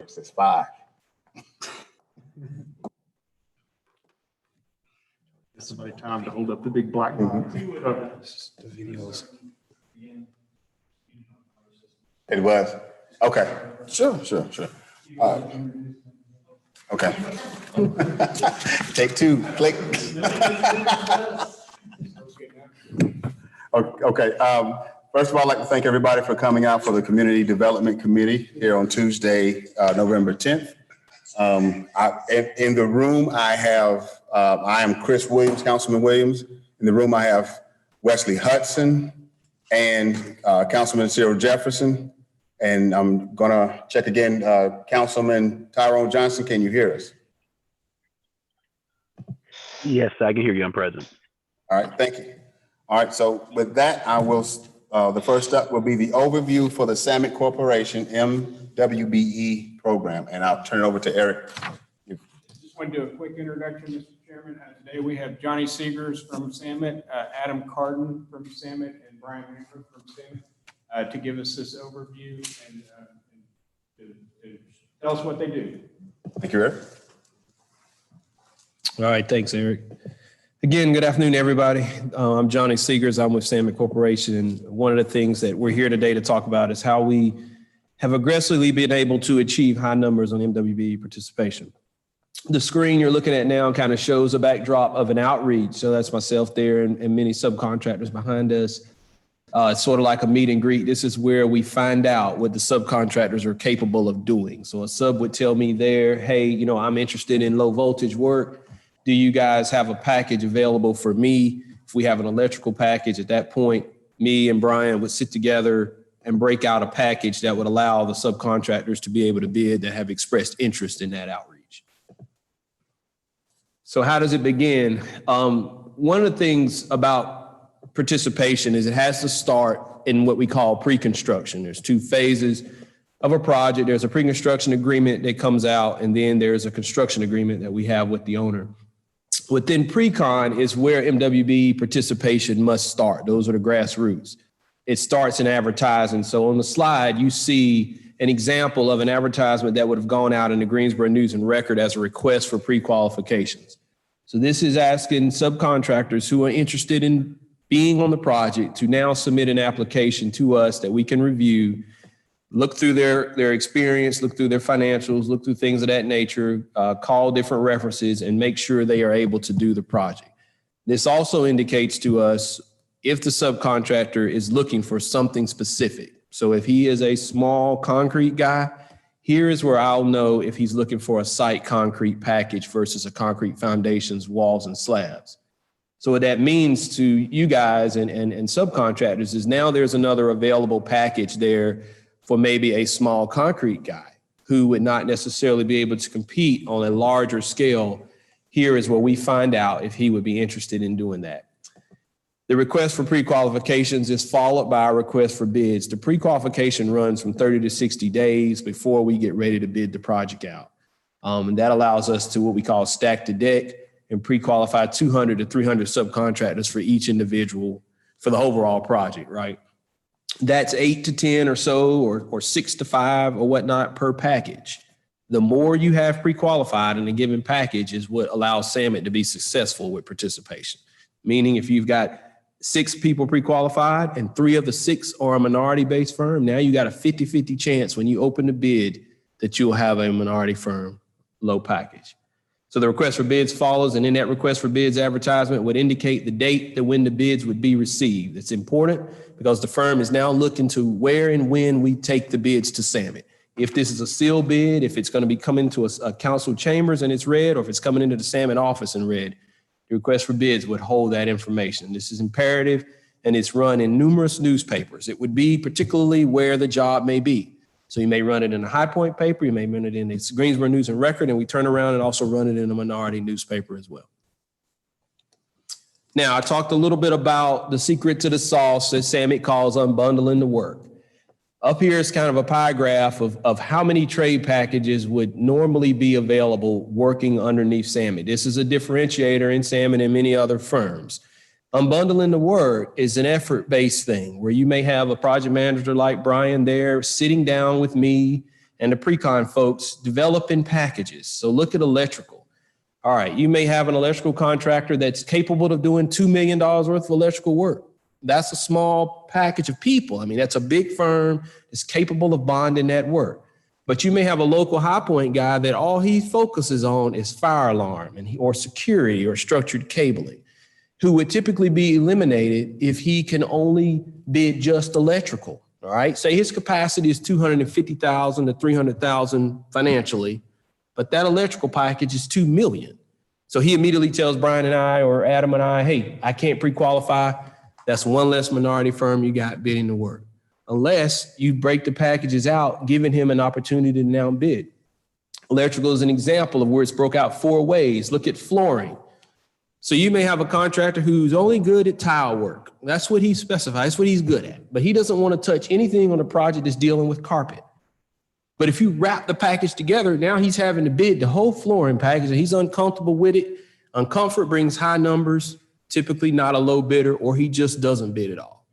Wait, it says 5. It's about time to hold up the big black box. The videos. It was? Okay. Sure. All right. Okay. Take 2, click. Okay. First of all, I'd like to thank everybody for coming out for the Community Development Committee here on Tuesday, November 10th. In the room, I am Chris Williams, Councilman Williams. In the room, I have Wesley Hudson and Councilman Cyril Jefferson. And I'm gonna check again, Councilman Tyrone Johnson, can you hear us? Yes, I can hear you. I'm present. All right, thank you. All right, so with that, I will, the first up will be the overview for the Samet Corporation MWBE program, and I'll turn it over to Eric. Just want to do a quick introduction, Mr. Chairman. Today we have Johnny Seegers from Samet, Adam Carden from Samet, and Brian Winkler from Samet to give us this overview and to tell us what they do. Thank you, Eric. All right, thanks, Eric. Again, good afternoon, everybody. I'm Johnny Seegers. I'm with Samet Corporation. And one of the things that we're here today to talk about is how we have aggressively been able to achieve high numbers on MWBE participation. The screen you're looking at now kind of shows a backdrop of an outreach. So that's myself there and many subcontractors behind us. It's sort of like a meet and greet. This is where we find out what the subcontractors are capable of doing. So a sub would tell me there, hey, you know, I'm interested in low voltage work. Do you guys have a package available for me? If we have an electrical package at that point, me and Brian would sit together and break out a package that would allow the subcontractors to be able to bid that have expressed interest in that outreach. So how does it begin? One of the things about participation is it has to start in what we call pre-construction. There's 2 phases of a project. There's a pre-construction agreement that comes out, and then there's a construction agreement that we have with the owner. Within PRECON is where MWBE participation must start. Those are the grassroots. It starts in advertising. So on the slide, you see an example of an advertisement that would have gone out in the Greensboro News and Record as a request for pre-qualifications. So this is asking subcontractors who are interested in being on the project to now submit an application to us that we can review, look through their experience, look through their financials, look through things of that nature, call different references, and make sure they are able to do the project. This also indicates to us if the subcontractor is looking for something specific. So if he is a small concrete guy, here is where I'll know if he's looking for a site concrete package versus a concrete foundations, walls, and slabs. So what that means to you guys and subcontractors is now there's another available package there for maybe a small concrete guy who would not necessarily be able to compete on a larger scale. Here is where we find out if he would be interested in doing that. The request for pre-qualifications is followed by a request for bids. The pre-qualification runs from 30 to 60 days before we get ready to bid the project out. And that allows us to what we call stack the deck and pre-qualify 200 to 300 subcontractors for each individual for the overall project, right? That's 8 to 10 or so, or 6 to 5 or whatnot per package. The more you have pre-qualified in a given package is what allows Samet to be successful with participation. Meaning if you've got 6 people pre-qualified and 3 of the 6 are a minority-based firm, now you got a 50-50 chance when you open the bid that you'll have a minority firm low package. So the request for bids follows, and in that request for bids advertisement would indicate the date that when the bids would be received. It's important because the firm is now looking to where and when we take the bids to Samet. If this is a sealed bid, if it's going to be coming to a council chambers and it's read, or if it's coming into the Samet office and read, the request for bids would hold that information. This is imperative, and it's run in numerous newspapers. It would be particularly where the job may be. So you may run it in a High Point paper, you may run it in the Greensboro News and Record, and we turn around and also run it in a minority newspaper as well. Now, I talked a little bit about the secret to the sauce that Samet calls unbundling the work. Up here is kind of a pie graph of how many trade packages would normally be available working underneath Samet. This is a differentiator in Samet and many other firms. Unbundling the work is an effort-based thing where you may have a project manager like Brian there sitting down with me and the PRECON folks developing packages. So look at electrical. All right, you may have an electrical contractor that's capable of doing $2 million worth of electrical work. That's a small package of people. I mean, that's a big firm that's capable of bonding that work. But you may have a local High Point guy that all he focuses on is fire alarm or security or structured cabling, who would typically be eliminated if he can only bid just electrical. All right, say his capacity is 250,000 to 300,000 financially, but that electrical package is 2 million. So he immediately tells Brian and I or Adam and I, hey, I can't pre-qualify. That's one less minority firm you got bidding the work. Unless you break the packages out, giving him an opportunity to now bid. Electrical is an example of where it's broke out 4 ways. Look at flooring. So you may have a contractor who's only good at tile work. That's what he specifies, that's what he's good at. But he doesn't want to touch anything on a project that's dealing with carpet. But if you wrap the package together, now he's having to bid the whole flooring package and he's uncomfortable with it. Uncomfort brings high numbers, typically not a low bidder, or he just doesn't bid at all.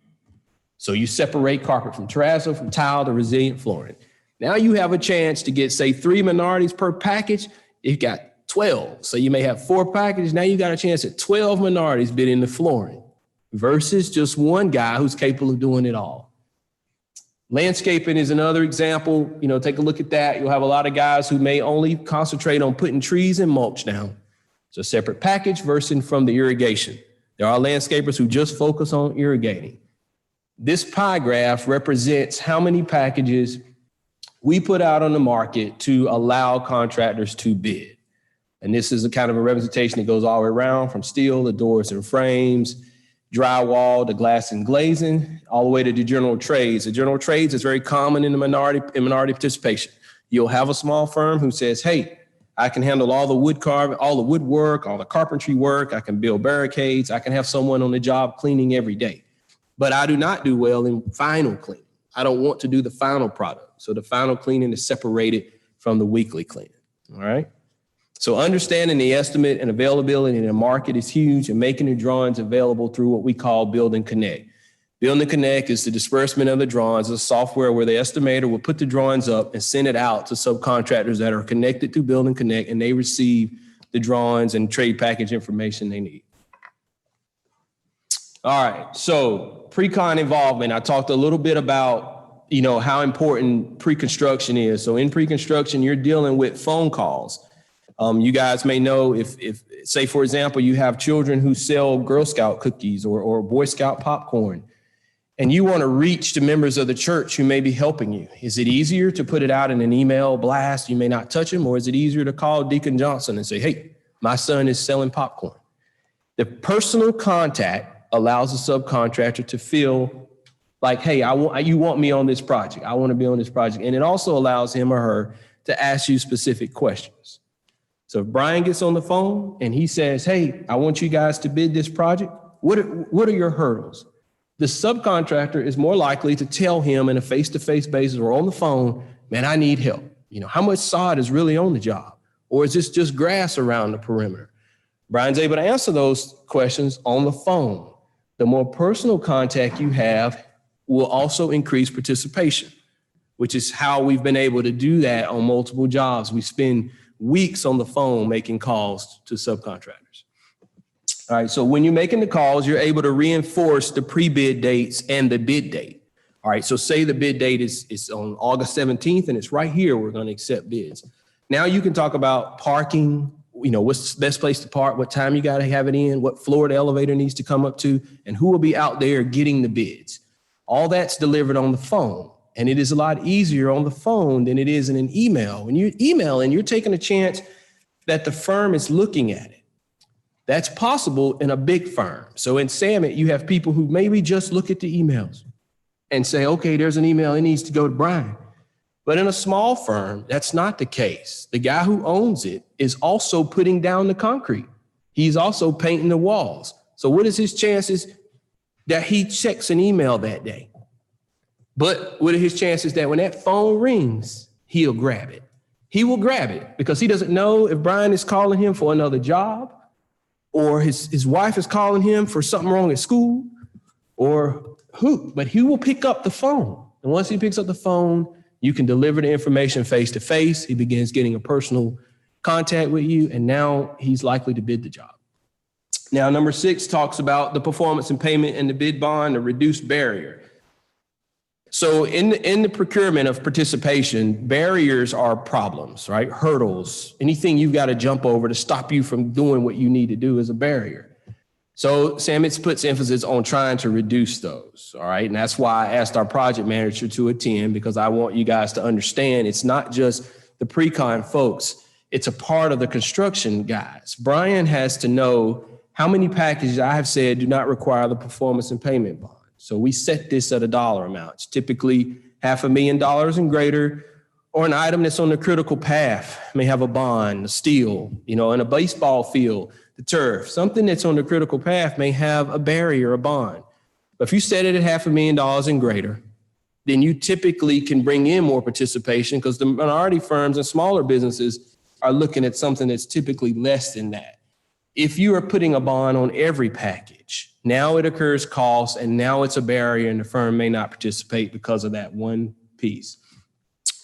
So you separate carpet from terrazzo, from tile to resilient flooring. Now you have a chance to get, say, 3 minorities per package. You've got 12. So you may have 4 packages. Now you got a chance at 12 minorities bidding the flooring versus just one guy who's capable of doing it all. Landscaping is another example. You know, take a look at that. You'll have a lot of guys who may only concentrate on putting trees and mulch down. It's a separate package versus from the irrigation. There are landscapers who just focus on irrigating. This pie graph represents how many packages we put out on the market to allow contractors to bid. And this is a kind of a representation that goes all the way around from steel to doors and frames, drywall to glass and glazing, all the way to the general trades. The general trades is very common in minority participation. You'll have a small firm who says, hey, I can handle all the wood carving, all the woodwork, all the carpentry work. I can build barricades. I can have someone on the job cleaning every day. But I do not do well in final cleaning. I don't want to do the final product. So the final cleaning is separated from the weekly cleaning. All right. So understanding the estimate and availability in the market is huge, and making the drawings available through what we call Build and Connect. Build and Connect is the disbursement of the drawings, a software where the estimator will put the drawings up and send it out to subcontractors that are connected to Build and Connect, and they receive the drawings and trade package information they need. All right, so pre-con involvement. I talked a little bit about, you know, how important pre-construction is. So in pre-construction, you're dealing with phone calls. You guys may know if say, for example, you have children who sell Girl Scout cookies or Boy Scout popcorn, and you want to reach the members of the church who may be helping you. Is it easier to put it out in an email blast? You may not touch them, or is it easier to call Deacon Johnson and say, hey, my son is selling popcorn? The personal contact allows the subcontractor to feel like, hey, you want me on this project. I want to be on this project. And it also allows him or her to ask you specific questions. So if Brian gets on the phone and he says, hey, I want you guys to bid this project, what are your hurdles? The subcontractor is more likely to tell him in a face-to-face basis or on the phone, man, I need help. You know, how much sod is really on the job? Or is this just grass around the perimeter? Brian's able to answer those questions on the phone. The more personal contact you have will also increase participation, which is how we've been able to do that on multiple jobs. We spend weeks on the phone making calls to subcontractors. All right, so when you're making the calls, you're able to reinforce the pre-bid dates and the bid date. All right, so say the bid date is on August 17th and it's right here, we're gonna accept bids. Now you can talk about parking, you know, what's the best place to park, what time you gotta have it in, what floor the elevator needs to come up to, and who will be out there getting the bids. All that's delivered on the phone. And it is a lot easier on the phone than it is in an email. When you're emailing, you're taking a chance that the firm is looking at it. That's possible in a big firm. So in Summit, you have people who maybe just look at the emails and say, okay, there's an email, it needs to go to Brian. But in a small firm, that's not the case. The guy who owns it is also putting down the concrete. He's also painting the walls. So what is his chances that he checks an email that day? But what are his chances that when that phone rings, he'll grab it? He will grab it because he doesn't know if Brian is calling him for another job, or his wife is calling him for something wrong at school, or who, but he will pick up the phone. And once he picks up the phone, You can deliver the information face to face. He begins getting a personal contact with you, and now he's likely to bid the job. Now, number 6 talks about the performance and payment and the bid bond, a reduced barrier. So in the procurement of participation, barriers are problems, right? Hurdles, anything you've got to jump over to stop you from doing what you need to do is a barrier. So Samet puts emphasis on trying to reduce those, all right? And that's why I asked our project manager to attend, because I want you guys to understand it's not just the PRECON folks, it's a part of the construction guys. Brian has to know how many packages I have said do not require the performance and payment bond. So we set this at a dollar amount. It's typically $500,000 and greater, or an item that's on the critical path may have a bond, a steel, in a baseball field, the turf, something that's on the critical path may have a barrier, a bond. But if you set it at $500,000 and greater, then you typically can bring in more participation, because the minority firms and smaller businesses are looking at something that's typically less than that. If you are putting a bond on every package, now it occurs cost, and now it's a barrier, and the firm may not participate because of that one piece.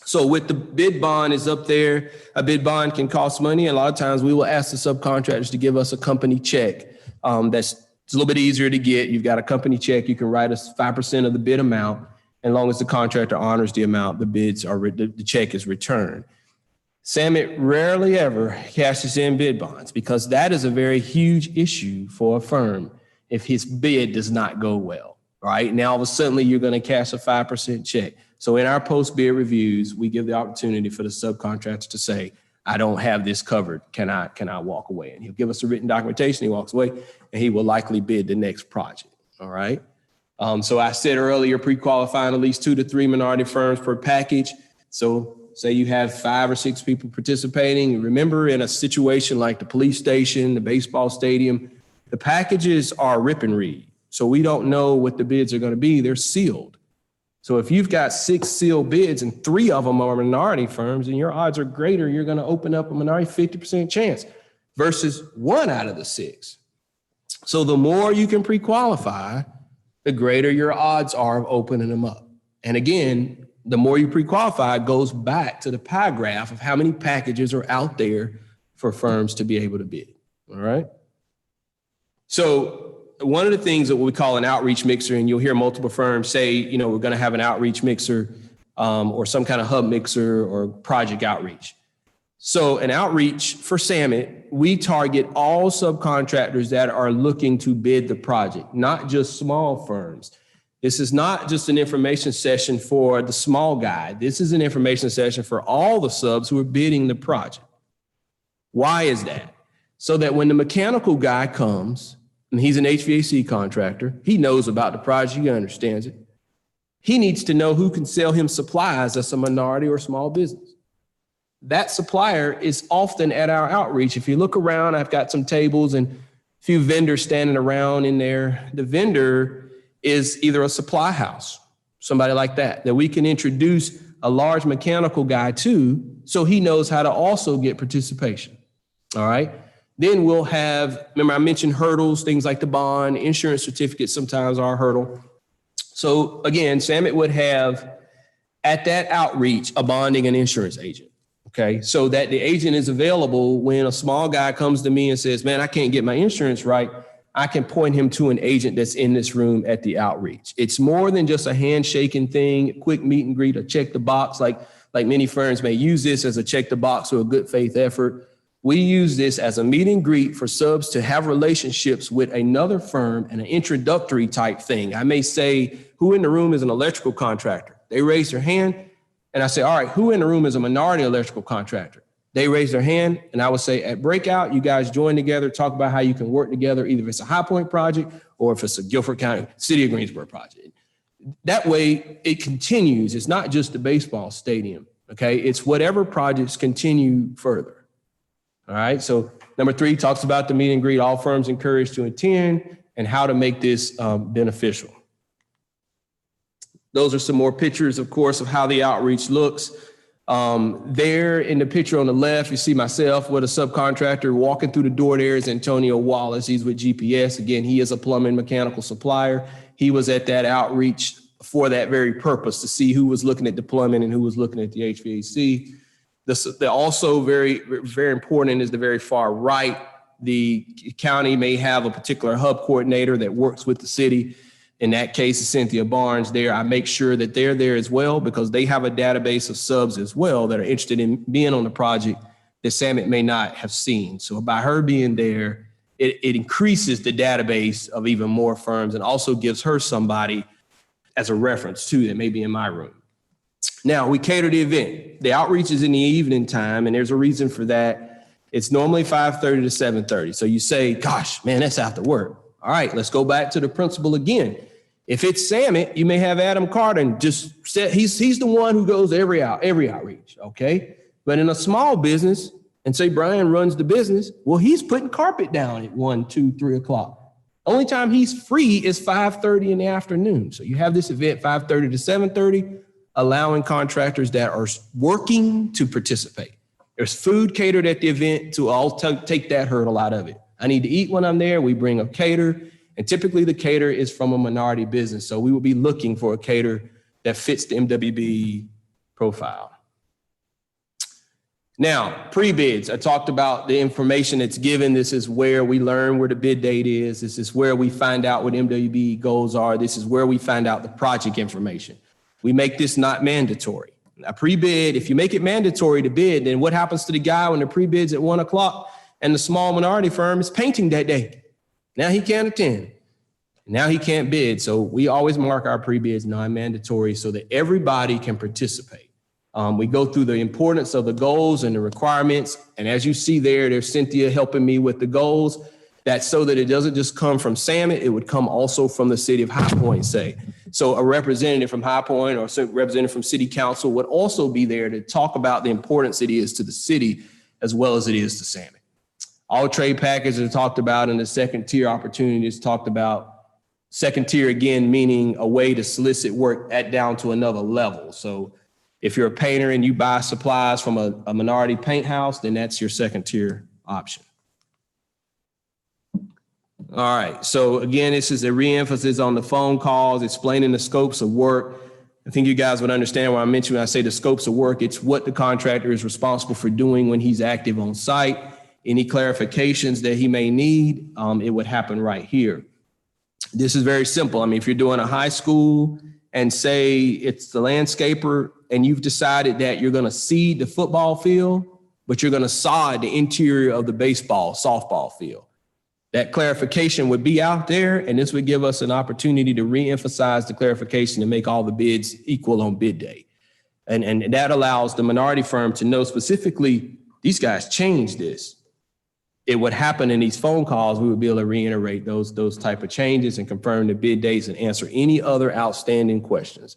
So with the bid bond is up there, a bid bond can cost money. And a lot of times we will ask the subcontractors to give us a company check. It's a little bit easier to get. You've got a company check. You can write us 5% of the bid amount. As long as the contractor honors the amount, the check is returned. Samet rarely ever cashes in bid bonds, because that is a very huge issue for a firm if his bid does not go well, right? Now, all of a sudden, you're going to cash a 5% check. So in our post-bid reviews, we give the opportunity for the subcontractor to say, I don't have this covered. Can I walk away? And he'll give us a written documentation. He walks away, and he will likely bid the next project, all right? So I said earlier, pre-qualifying at least 2 to 3 minority firms per package. So say you have 5 or 6 people participating. Remember, in a situation like the police station, the baseball stadium, the packages are rip and read. So we don't know what the bids are going to be. They're sealed. So if you've got 6 sealed bids and 3 of them are minority firms, and your odds are greater, you're going to open up a minority 50% chance versus 1 out of the 6. So the more you can pre-qualify, the greater your odds are of opening them up. And again, the more you pre-qualify goes back to the pie graph of how many packages are out there for firms to be able to bid, all right? So one of the things that we call an outreach mixer, and you'll hear multiple firms say, we're going to have an outreach mixer or some kind of hub mixer or project outreach. So an outreach for Samet, we target all subcontractors that are looking to bid the project, not just small firms. This is not just an information session for the small guy. This is an information session for all the subs who are bidding the project. Why is that? So that when the mechanical guy comes, and he's an HVAC contractor, he knows about the project, he understands it. He needs to know who can sell him supplies as a minority or small business. That supplier is often at our outreach. If you look around, I've got some tables and a few vendors standing around in there. The vendor is either a supply house, somebody like that we can introduce a large mechanical guy to, so he knows how to also get participation, all right? Then we'll have, remember I mentioned hurdles, things like the bond, insurance certificates sometimes are a hurdle. So again, Samet would have at that outreach a bonding and insurance agent, okay? So that the agent is available when a small guy comes to me and says, man, I can't get my insurance right. I can point him to an agent that's in this room at the outreach. It's more than just a handshaking thing, a quick meet and greet, or check the box, like many firms may use this as a check the box or a good faith effort. We use this as a meet and greet for subs to have relationships with another firm and an introductory type thing. I may say, who in the room is an electrical contractor? They raise their hand, and I say, all right, who in the room is a minority electrical contractor? They raise their hand, and I would say at breakout, you guys join together, talk about how you can work together, either if it's a High Point project or if it's a Guilford County, City of Greensboro project. That way it continues. It's not just the baseball stadium, okay? It's whatever projects continue further. All right, so number 3 talks about the meet and greet, all firms encouraged to attend, and how to make this beneficial. Those are some more pictures, of course, of how the outreach looks. There in the picture on the left, you see myself with a subcontractor. Walking through the door there is Antonio Wallace. He's with GPS. Again, he is a plumbing mechanical supplier. He was at that outreach for that very purpose, to see who was looking at deployment and who was looking at the HVAC. The also very, very important is the very far right. The county may have a particular hub coordinator that works with the city. In that case, it's Cynthia Barnes there. I make sure that they're there as well because they have a database of subs as well that are interested in being on the project that Samet may not have seen. So by her being there, it increases the database of even more firms and also gives her somebody as a reference too that may be in my room. Now, we cater the event. The outreach is in the evening time, and there's a reason for that. It's normally 5:30 to 7:30. So you say, gosh, man, that's after work. All right, let's go back to the principle again. If it's Samet, you may have Adam Carden just set, he's the one who goes every outreach, okay? But in a small business, and say Brian runs the business, well, he's putting carpet down at 1, 2, 3 o'clock. Only time he's free is 5:30 in the afternoon. So you have this event 5:30 to 7:30, allowing contractors that are working to participate. There's food catered at the event to all take that hurdle out of it. I need to eat when I'm there. We bring a caterer, and typically the caterer is from a minority business. So we will be looking for a caterer that fits the MWB profile. Now, pre-bids, I talked about the information that's given. This is where we learn where the bid date is. This is where we find out what MWB goals are. This is where we find out the project information. We make this not mandatory. A pre-bid, if you make it mandatory to bid, then what happens to the guy when the pre-bid's at 1 o'clock and the small minority firm is painting that day? Now he can't attend. Now he can't bid. So we always mark our pre-bids non-mandatory so that everybody can participate. We go through the importance of the goals and the requirements. And as you see there's Cynthia helping me with the goals. That's so that it doesn't just come from Samet, it would come also from the city of High Point, say. So a representative from High Point or a representative from city council would also be there to talk about the importance it is to the city as well as it is to Samet. All trade packages are talked about, and the second tier opportunities talked about. Second tier, again, meaning a way to solicit work down to another level. So if you're a painter and you buy supplies from a minority paint house, then that's your second tier option. All right, so again, this is a re-emphasis on the phone calls, explaining the scopes of work. I think you guys would understand what I mentioned when I say the scopes of work. It's what the contractor is responsible for doing when he's active on site. Any clarifications that he may need, it would happen right here. This is very simple. I mean, if you're doing a high school and say it's the landscaper and you've decided that you're going to seed the football field, but you're going to sod the interior of the baseball, softball field. That clarification would be out there, and this would give us an opportunity to re-emphasize the clarification and make all the bids equal on bid day. And that allows the minority firm to know specifically, these guys changed this. It would happen in these phone calls. We would be able to reiterate those type of changes and confirm the bid dates and answer any other outstanding questions.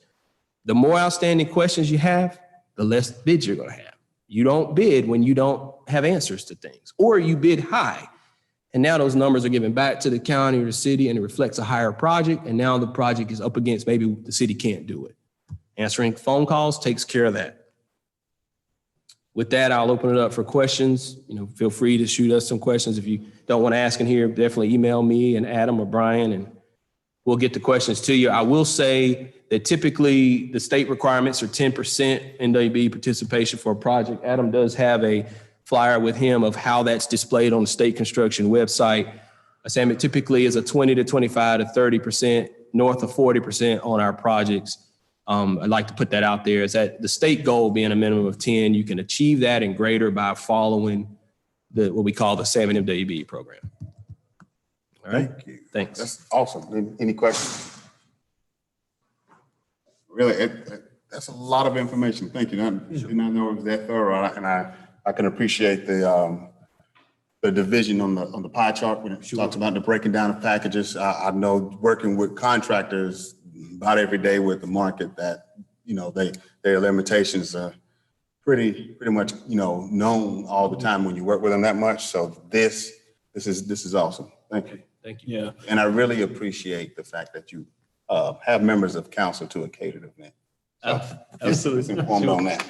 The more outstanding questions you have, the less bids you're going to have. You don't bid when you don't have answers to things, or you bid high. And now those numbers are given back to the county or the city, and it reflects a higher project. And now the project is up against maybe the city can't do it. Answering phone calls takes care of that. With that, I'll open it up for questions. Feel free to shoot us some questions. If you don't want to ask in here, definitely email me and Adam or Brian, and we'll get the questions to you. I will say that typically the state requirements are 10% NWB participation for a project. Adam does have a flyer with him of how that's displayed on the state construction website. It typically is a 20 to 25 to 30%, north of 40% on our projects. I'd like to put that out there. Is that the state goal being a minimum of 10, you can achieve that and greater by following what we call the Samet MWB program. All right. Thank you. Thanks. That's awesome. Any questions? Really, that's a lot of information. Thank you. I did not know it was that thorough, and I can appreciate the division on the pie chart when it talks about the breaking down of packages. I know working with contractors about every day with the market that their limitations are pretty much known all the time when you work with them that much. So this is awesome. Thank you. Thank you. Yeah. And I really appreciate the fact that you have members of council to a catered event. Absolutely. Just informed on that.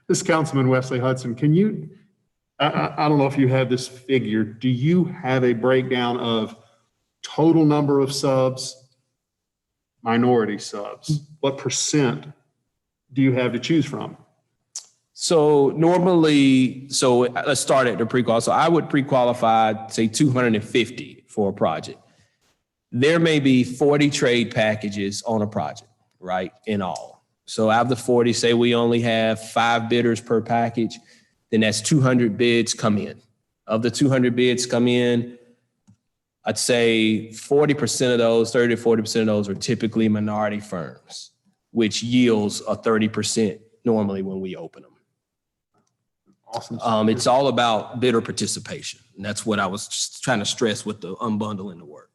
This Councilman Wesley Hudson, can you, I don't know if you have this figure, do you have a breakdown of total number of subs minority subs? What percent do you have to choose from? So normally, so let's start at the pre-qual. So I would pre-qualify, say 250 for a project. There may be 40 trade packages on a project, right, in all. So out of the 40, say we only have 5 bidders per package, then that's 200 bids come in. Of the 200 bids come in, I'd say 40% of those, 30 to 40% of those are typically minority firms, which yields a 30% normally when we open them. Awesome. It's all about bidder participation. And that's what I was just trying to stress with the unbundling the work.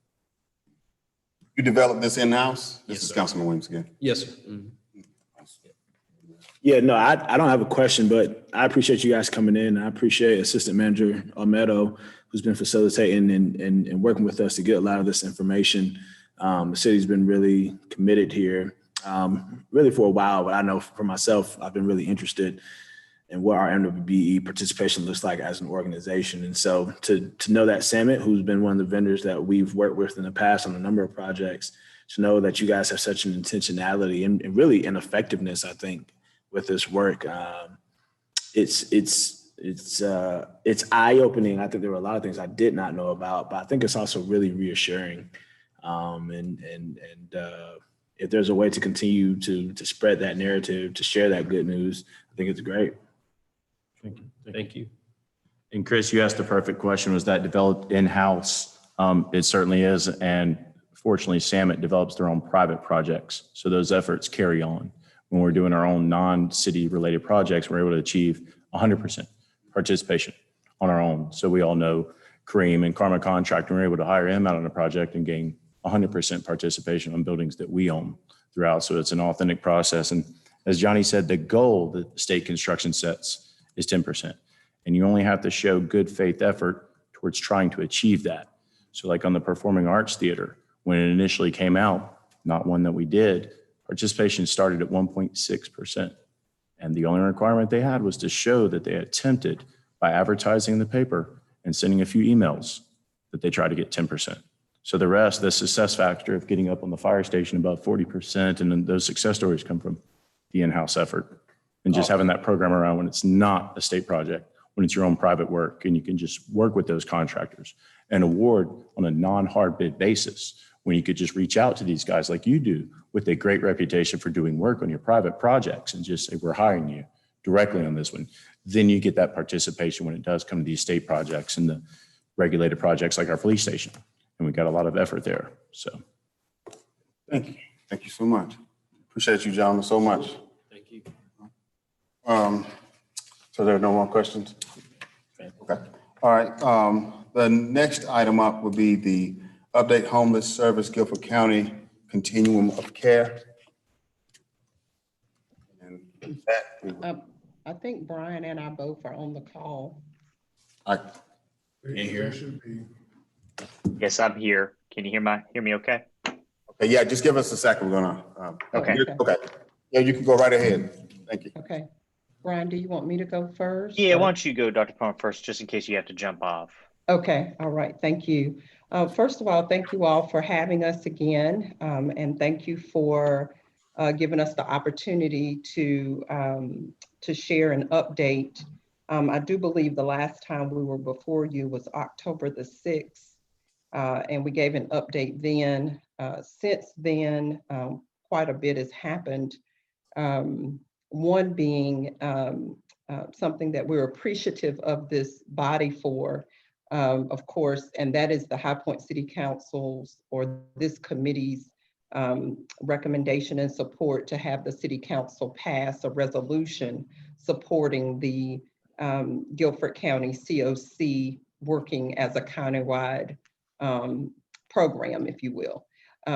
You developed this in-house? This Yes, is sir. Councilman Williams again. Yes, sir. Mhm. Yeah, no, I don't have a question, but I appreciate you guys coming in. I appreciate Assistant Manager Almedo, who's been facilitating and working with us to get a lot of this information. The city's been really committed here, really for a while, but I know for myself, I've been really interested in what our MWBE participation looks like as an organization. And so to know that Summit, who's been one of the vendors that we've worked with in the past on a number of projects, to know that you guys have such an intentionality and really an effectiveness, I think, with this work, it's eye-opening. I think there were a lot of things I did not know about, but I think it's also really reassuring. If there's a way to continue to spread that narrative, to share that good news, I think it's great. Thank you. And Chris, you asked the perfect question. Was that developed in-house? It certainly is. And fortunately, Summit develops their own private projects. So those efforts carry on. When we're doing our own non-city related projects, we're able to achieve 100% participation on our own. So we all know Kareem and Karma Contract, and we're able to hire him out on a project and gain 100% participation on buildings that we own throughout. So it's an authentic process. And as Johnny said, the goal that state construction sets is 10%. And you only have to show good faith effort towards trying to achieve that. So like on the Performing Arts Theater, when it initially came out, not one that we did, participation started at 1.6%. And the only requirement they had was to show that they attempted by advertising in the paper and sending a few emails that they tried to get 10%. So the rest, the success factor of getting up on the fire station above 40%, and then those success stories come from the in-house effort and just having that program around when it's not a state project, when it's your own private work, and you can just work with those contractors and award on a non-hard bid basis, when you could just reach out to these guys like you do with a great reputation for doing work on your private projects and just say, we're hiring you directly on this one. Then you get that participation when it does come to these state projects and the regulated projects like our police station. And we got a lot of effort there, so. Thank you. Thank you so much. Appreciate you, gentlemen, so much. Thank you. So there are no more questions? Okay. All right. The next item up would be the Update Homeless Service Guilford County Continuum of Care. And that, I think Brian and I both are on the call. I Can't hear. Yes, I'm here. Can you hear me okay? okay, yeah, just give us a second. We're gonna, Okay. Okay. Yeah, you can go right ahead. Thank you. Okay. Brian, do you want me to go first? Yeah, or- why don't you go, Dr. Palmer, first, just in case you have to jump off. Okay, all right, thank you. First of all, thank you all for having us again, and thank you for giving us the opportunity to share an update. I do believe the last time we were before you was October the 6th, and we gave an update then. Since then, quite a bit has happened. One being something that we're appreciative of this body for, of course, and that is the High Point City Council's or this committee's recommendation and support to have the City Council pass a resolution supporting the Guilford County COC working as a countywide program, if you will.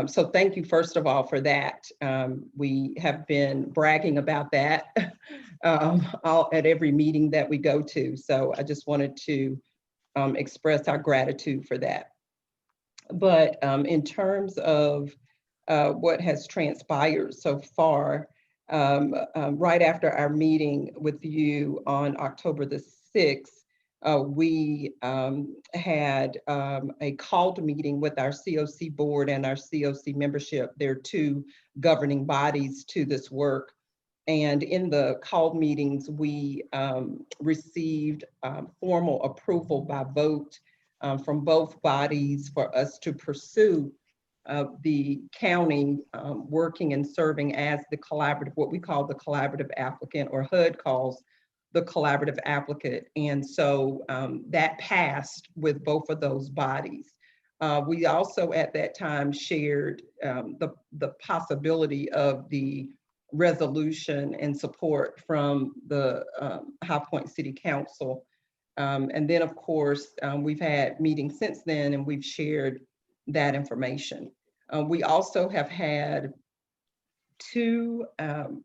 So thank you, first of all, for that. We have been bragging about that at every meeting that we go to. So I just wanted to express our gratitude for that. But in terms of what has transpired so far, right after our meeting with you on October the 6th, we had a called meeting with our COC board and our COC membership. They're two governing bodies to this work. And in the called meetings, we received formal approval by vote from both bodies for us to pursue the county working and serving as the collaborative, what we call the collaborative applicant, or HUD calls the collaborative applicant. And so that passed with both of those bodies. We also at that time shared the possibility of the resolution and support from the High Point City Council. And then of course, we've had meetings since then and we've shared that information. We also have had two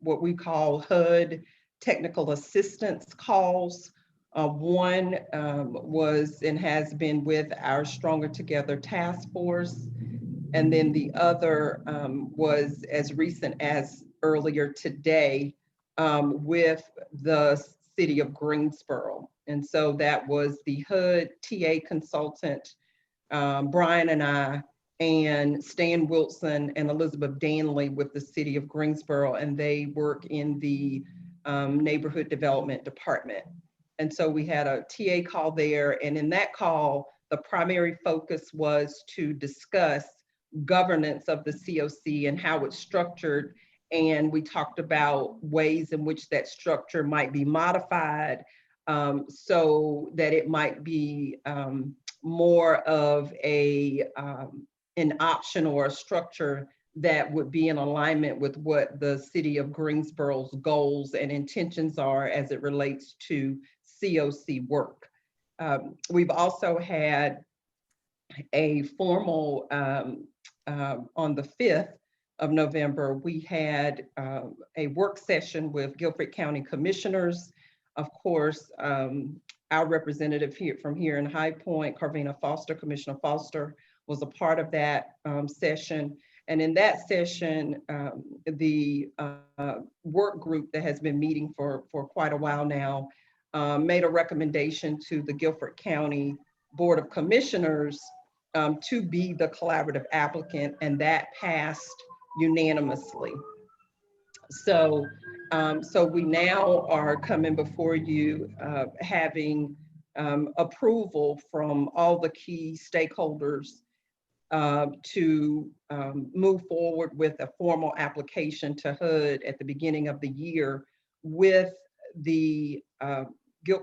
what we call HUD technical assistance calls. One was and has been with our Stronger Together task force. And then the other was as recent as earlier today with the city of Greensboro. And so that was the HUD TA consultant, Brian and I, and Stan Wilson and Elizabeth Danley with the city of Greensboro, and they work in the neighborhood development department. And so we had a TA call there, and in that call, the primary focus was to discuss governance of the COC and how it's structured. And we talked about ways in which that structure might be modified so that it might be more of an option or a structure that would be in alignment with what the city of Greensboro's goals and intentions are as it relates to COC work. We've also had a formal, on the 5th of November, we had a work session with Guilford County Commissioners. Of course, our representative here from here in High Point, Carvina Foster, Commissioner Foster, was a part of that session. And in that session, the work group that has been meeting for quite a while now made a recommendation to the Guilford County Board of Commissioners to be the collaborative applicant, and that passed unanimously. So, so we now are coming before you having approval from all the key stakeholders to move forward with a formal application to HUD at the beginning of the year with the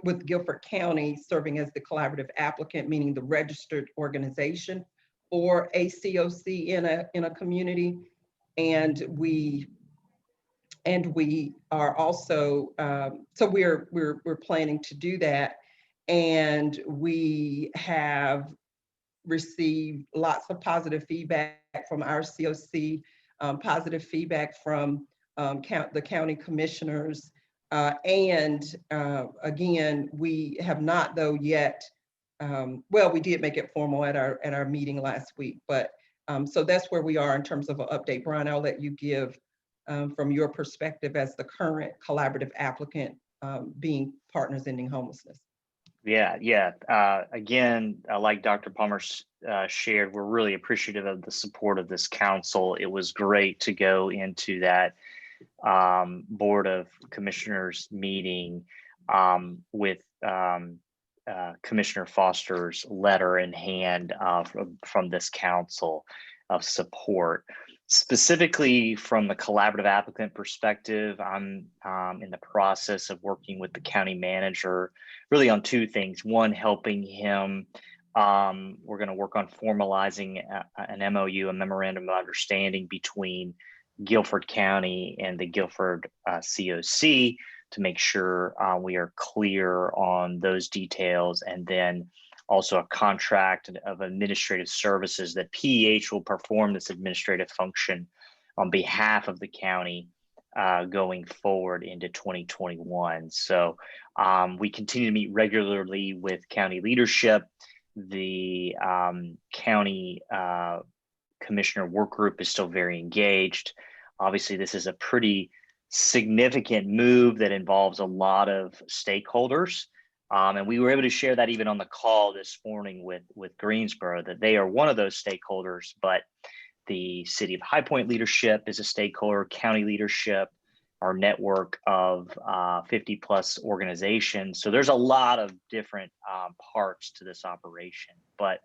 with Guilford County serving as the collaborative applicant, meaning the registered organization for a COC in a community. And we are also so we're planning to do that, and we have received lots of positive feedback from our COC, positive feedback from the county commissioners. And again, we have not though yet, well, we did make it formal at our meeting last week, but so that's where we are in terms of an update. Brian, I'll let you give from your perspective as the current collaborative applicant being Partners Ending Homelessness. Yeah. Again, like Dr. Palmer shared, we're really appreciative of the support of this council. It was great to go into that Board of Commissioners meeting with Commissioner Foster's letter in hand from this council of support. Specifically from the collaborative applicant perspective, I'm in the process of working with the county manager really on two things. One, helping him. We're going to work on formalizing an MOU, a memorandum of understanding between Guilford County and the Guilford COC to make sure we are clear on those details, and then also a contract of administrative services that PEH will perform this administrative function on behalf of the county going forward into 2021. So we continue to meet regularly with county leadership. The county commissioner work group is still very engaged. Obviously, this is a pretty significant move that involves a lot of stakeholders. And we were able to share that even on the call this morning with Greensboro, that they are one of those stakeholders, but the City of High Point leadership is a stakeholder, county leadership, our network of 50 plus organizations. So there's a lot of different parts to this operation, but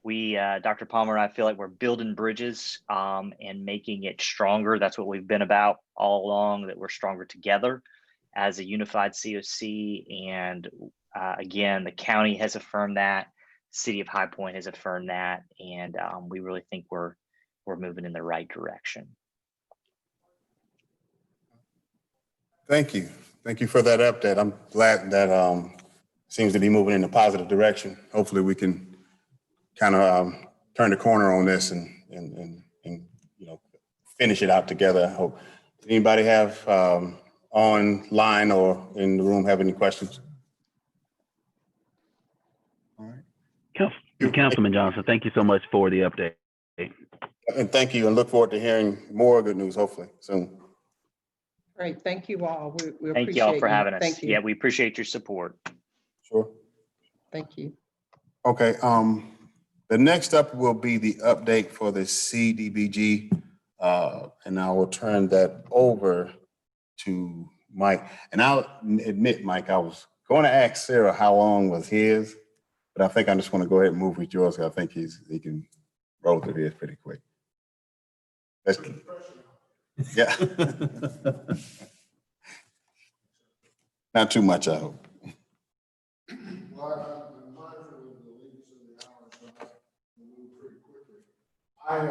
we, Dr. Palmer and I feel like we're building bridges and making it stronger. That's what we've been about all along, that we're stronger together as a unified COC. And again, the county has affirmed that, City of High Point has affirmed that. And we really think we're moving in the right direction. Thank you. Thank you for that update. I'm glad that seems to be moving in a positive direction. Hopefully we can kind of turn the corner on this and finish it out together. I hope. Anybody have online or in the room have any questions? All right. Councilman Johnson, thank you so much for the update. And thank you, and look forward to hearing more good news, hopefully soon. Great, thank you all. We Thank appreciate y'all for you. having us. Thank you. Yeah, we appreciate your support. Sure. Thank you. Okay, the next up will be the update for the CDBG, and I will turn that over to Mike. And I'll admit, Mike, I was going to ask Sarah how long was his, but I think I just want to go ahead and move with yours, because I think he can roll through his pretty quick. Yeah. Not too much, I hope. I have, as I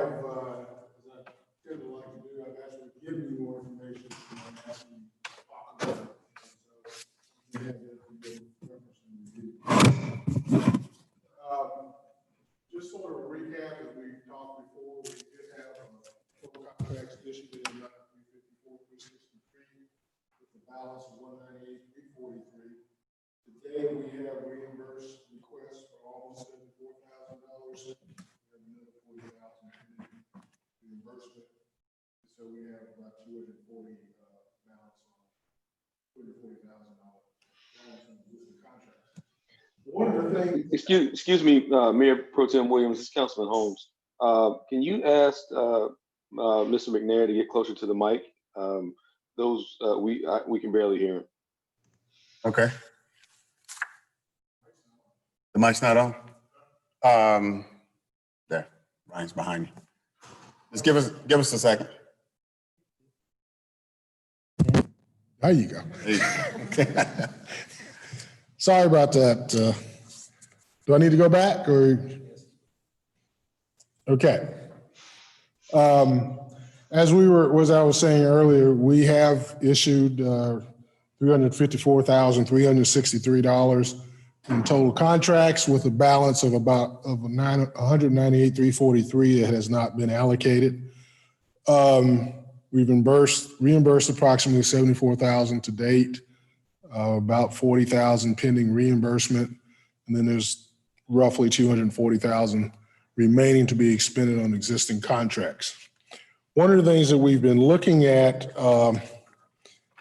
tend to like to do, I've actually given you more information than I'm asking you to talk about. So you have just sort of a recap, as we talked before, we did have total contracts issued in 354, 363 with a balance of 198, 343. Today we have reimbursed requests for almost $74,000. Reimbursement. So we have about 240 balance on $240,000 contracts. One of the things. Excuse me, Mayor Pro Tem Williams, this is Councilman Holmes. Can you ask Mr. McNair to get closer to the mic? We can barely hear him. Okay. The mic's not on? There, Ryan's behind me. Just give us a second. There you go. There you go. Sorry about that. Do I need to go back or? Okay. As I was saying earlier, we have issued $354,363 in total contracts with a balance of about $198,343 that has not been allocated. We've reimbursed approximately $74,000 to date, about $40,000 pending reimbursement, and then there's roughly $240,000 remaining to be expended on existing contracts. One of the things that we've been looking at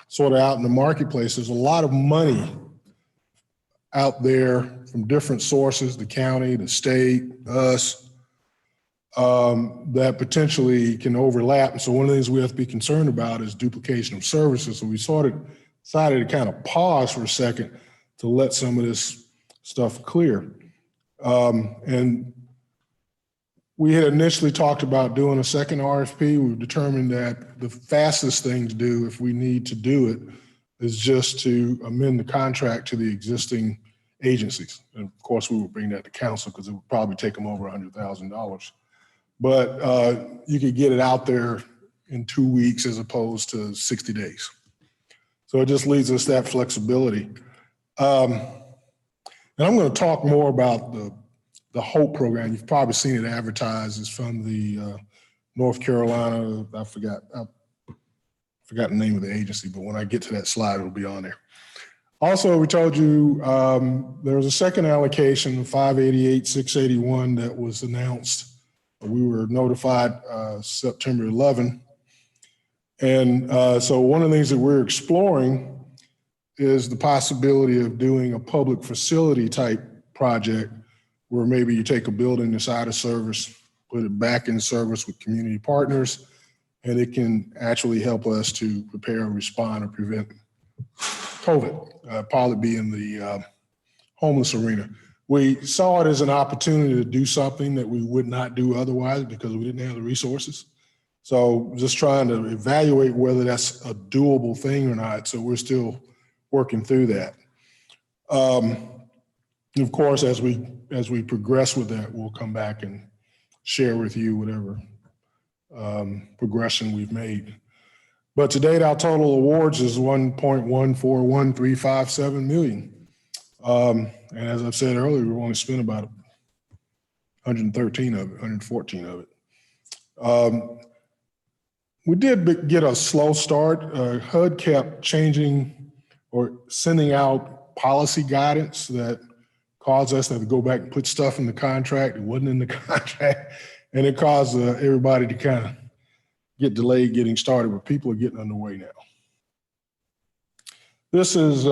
sort of out in the marketplace, there's a lot of money out there from different sources, the county, the state, us, that potentially can overlap. And so one of the things we have to be concerned about is duplication of services. So we sort of decided to kind of pause for a second to let some of this stuff clear. And we had initially talked about doing a second RFP. We've determined that the fastest thing to do, if we need to do it, is just to amend the contract to the existing agencies. And of course, we would bring that to council because it would probably take them over $100,000. But you could get it out there in 2 weeks as opposed to 60 days. So it just leaves us that flexibility. And I'm going to talk more about the HOPE program. You've probably seen it advertised. It's from the North Carolina, I forgot the name of the agency, but when I get to that slide, it'll be on there. Also, we told you there was a second allocation of 588,681 that was announced. We were notified September 11. And so one of the things that we're exploring is the possibility of doing a public facility type project where maybe you take a building that's out of service, put it back in service with community partners, and it can actually help us to prepare and respond or prevent COVID, probably be in the homeless arena. We saw it as an opportunity to do something that we would not do otherwise because we didn't have the resources. So just trying to evaluate whether that's a doable thing or not. So we're still working through that. Of course, as we progress with that, we'll come back and share with you whatever progression we've made. But to date, our total awards is $1.141357 million. And as I've said earlier, we've only spent about 113 of it, 114 of it. We did get a slow start. HUD kept changing or sending out policy guidance that caused us to have to go back and put stuff in the contract. It wasn't in the contract. And it caused everybody to kind of get delayed getting started, but people are getting underway now. This is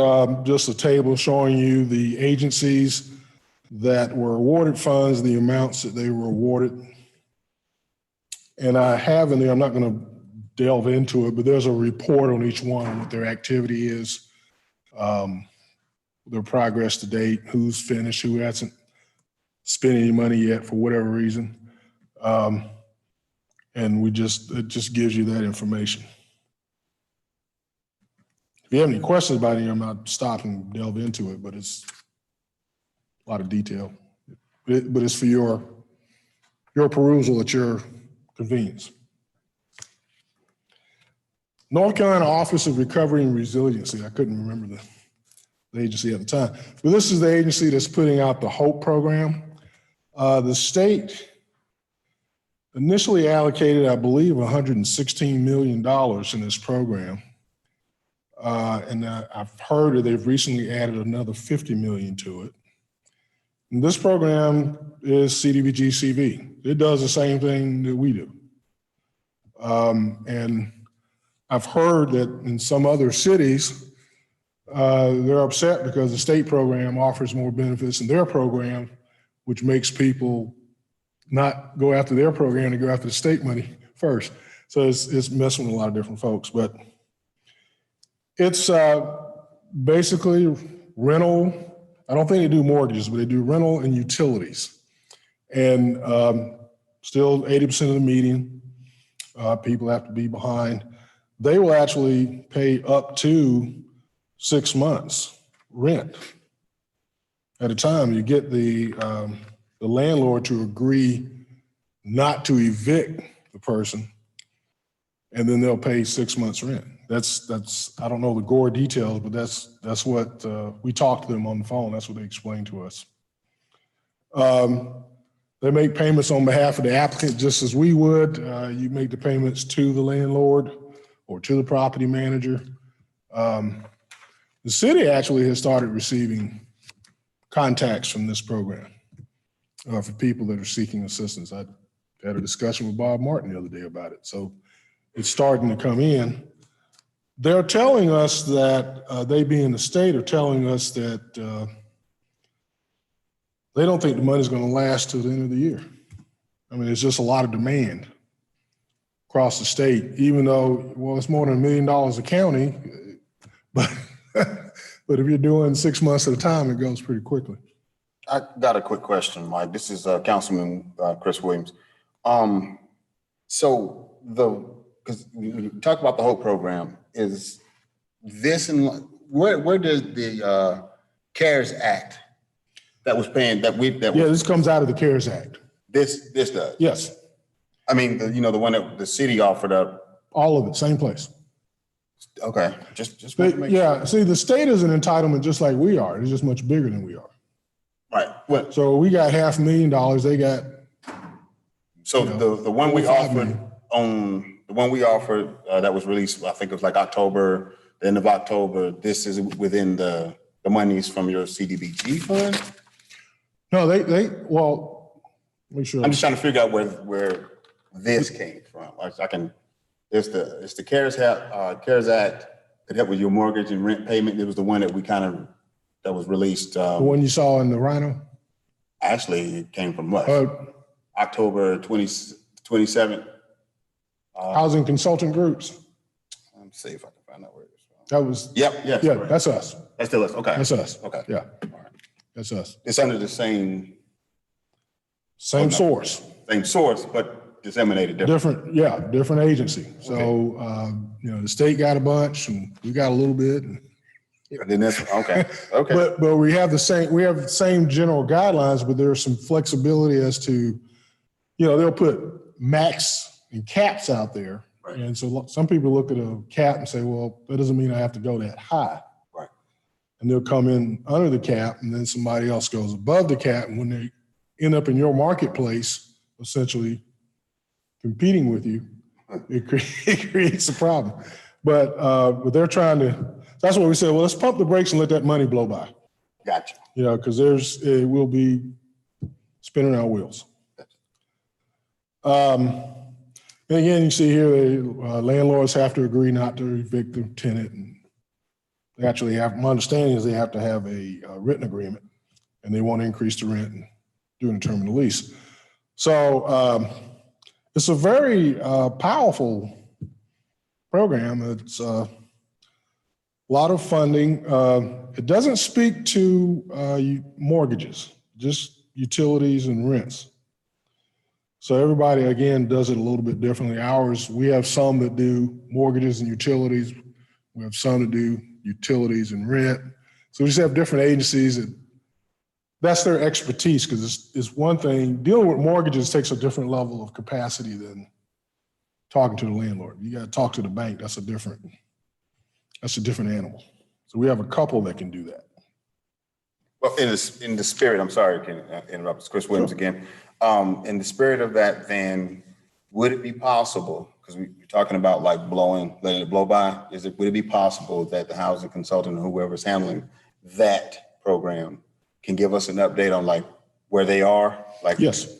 just a table showing you the agencies that were awarded funds, the amounts that they were awarded. And I have in there, I'm not going to delve into it, but there's a report on each one, what their activity is, their progress to date, who's finished, who hasn't spent any money yet for whatever reason. And it just gives you that information. If you have any questions about it, I'm not stopping and delve into it, but it's a lot of detail. But it's for your perusal at your convenience. North Carolina Office of Recovery and Resiliency. I couldn't remember the agency at the time. But this is the agency that's putting out the HOPE program. The state initially allocated, I believe, $116 million in this program. And I've heard that they've recently added another $50 million to it. And this program is CDBG-CV. It does the same thing that we do. And I've heard that in some other cities, they're upset because the state program offers more benefits in their program, which makes people not go after their program to go after the state money first. So it's messing with a lot of different folks, but it's basically rental. I don't think they do mortgages, but they do rental and utilities. And still 80% of the median, people have to be behind. They will actually pay up to 6 months rent at a time. You get the landlord to agree not to evict the person, and then they'll pay 6 months rent. That's I don't know the gore details, but that's what we talked to them on the phone. That's what they explained to us. They make payments on behalf of the applicant just as we would. You make the payments to the landlord or to the property manager. The city actually has started receiving contacts from this program for people that are seeking assistance. I had a discussion with Bob Martin the other day about it. So it's starting to come in. They're telling us that, they being the state are telling us that they don't think the money's going to last till the end of the year. I mean, there's just a lot of demand across the state, even though, well, it's more than $1 million a county, but but if you're doing 6 months at a time, it goes pretty quickly. I got a quick question, Mike. This is Councilman Chris Williams. So because you talk about the whole program, is this in where does the CARES Act that was paying This comes out of the CARES Act. This does? Yes. I mean, the one that the city offered up. All of it, same place. Okay, just yeah. See, the state is an entitlement just like we are. It's just much bigger than we are. Right. Well, so we got $500,000. They got. So the one we offered that was released, I think it was like October, the end of October. This is within the monies from your CDBG fund. No, well, make sure. I'm just trying to figure out where this came from. It's the CARES Act that was your mortgage and rent payment. It was the one that that was released. The one you saw in the Rhino? Actually, it came from us. October 27th. Housing Consultant Groups. Let me see if I can find out where it is. That was, Yep, yes. yeah, correct. that's us. That's still us, okay. That's us. Okay. Yeah, All right. that's us. It's under the same Source. source, but disseminated different. Different agency. So, the state got a bunch and we got a little bit. And, Then that's, okay. but we have the same general guidelines, but there's some flexibility as to, they'll put max and caps out there. Right. And so some people look at a cap and say, well, that doesn't mean I have to go that high. Right. And they'll come in under the cap and then somebody else goes above the cap. And when they end up in your marketplace, essentially competing with you, it creates a problem. But they're trying to, that's what we said, well, let's pump the brakes and let that money blow by. Gotcha. Because it will be spinning our wheels. And again, you see here, landlords have to agree not to evict the tenant. And they actually have, my understanding is they have to have a written agreement and they want to increase the rent during the term of the lease. So it's a very powerful program. It's a lot of funding. It doesn't speak to mortgages, just utilities and rents. So everybody, again, does it a little bit differently. Ours, we have some that do mortgages and utilities. We have some that do utilities and rent. So we just have different agencies that's their expertise, because it's one thing, dealing with mortgages takes a different level of capacity than talking to the landlord. You got to talk to the bank. That's a different animal. So we have a couple that can do that. Well, in the spirit, I'm sorry, can I interrupt? It's Chris Williams again. In the spirit of that, then, would it be possible, because we're talking about like letting it blow by, would it be possible that the housing consultant or whoever's handling that program can give us an update on like where they are? Like, yes,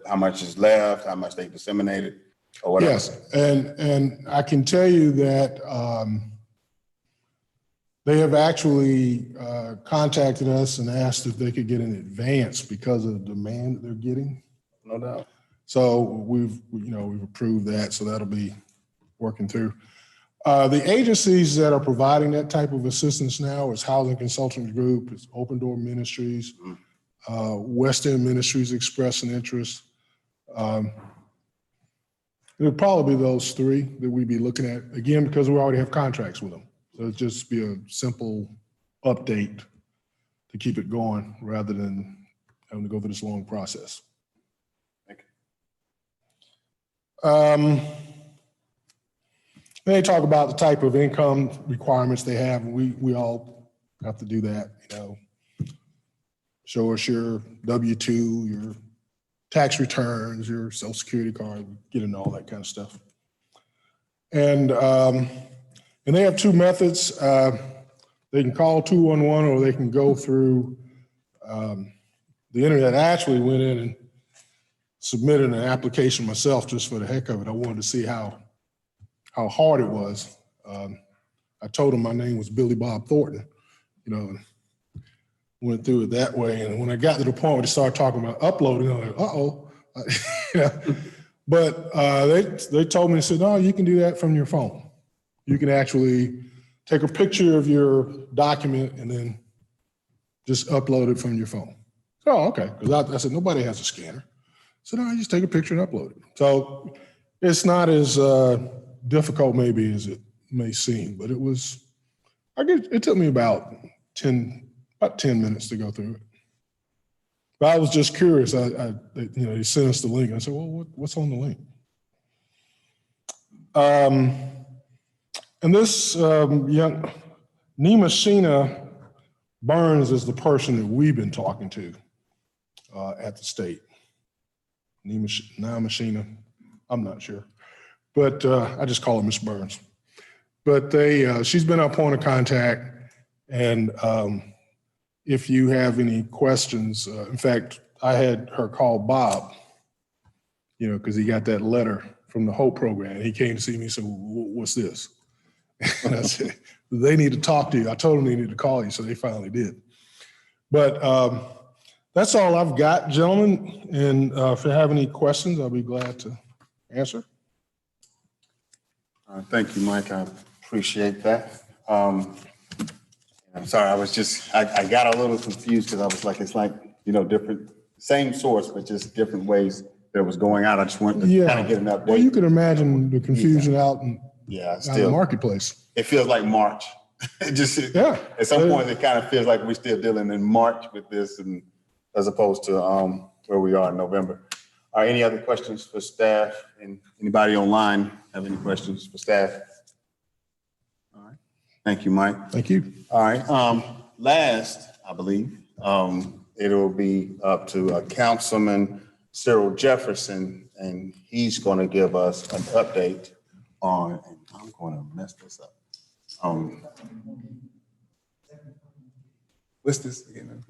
how much is left, how much they disseminated, or whatever? Yes, and I can tell you that they have actually contacted us and asked if they could get an advance because of the demand that they're getting. No doubt. So we've approved that, so that'll be working through. The agencies that are providing that type of assistance now is Housing Consultant Group, it's Open Door Ministries, West End Ministries expressed an interest. It'll probably be those three that we'd be looking at, again, because we already have contracts with them. So it'd just be a simple update to keep it going rather than having to go through this long process. Then they talk about the type of income requirements they have, and we all have to do that, show us your W-2, your tax returns, your Social Security card, get into all that kind of stuff. And they have two methods. They can call 211 or they can go through the internet. I actually went in and submitted an application myself just for the heck of it. I wanted to see how hard it was. I told them my name was Billy Bob Thornton, went through it that way. And when I got to the point where they started talking about uploading, I'm like, uh-oh. But they told me, they said, no, you can do that from your phone. You can actually take a picture of your document and then just upload it from your phone. Oh, okay. Because I said, nobody has a scanner. So no, I just take a picture and upload it. So it's not as difficult maybe as it may seem, but it took me about 10 minutes to go through it. But I was just curious. They sent us the link. I said, well, what's on the link? And this young Nemashina Burns is the person that we've been talking to at the state. Nemashina, I'm not sure, but I just call her Miss Burns. But she's been our point of contact, and if you have any questions, in fact, I had her call Bob, because he got that letter from the HOPE program. He came to see me and said, what's this? And I said, they need to talk to you. I told them they need to call you, so they finally did. But that's all I've got, gentlemen. And if you have any questions, I'll be glad to answer. Thank you, Mike. I appreciate that. I'm sorry, I got a little confused because I was like, it's like, different, same source, but just different ways that it was going out. I just wanted to kind of get an update. Well, you can imagine the confusion out in the marketplace. It feels like March. At some point, it kind of feels like we're still dealing in March with this, and as opposed to where we are in November. All right, any other questions for staff? And anybody online have any questions for staff? All right. Thank you, Mike. Thank you. All right. Last, I believe, it'll be up to Councilman Cyril Jefferson, and he's going to give us an update on, and I'm going to mess this up. What's this again?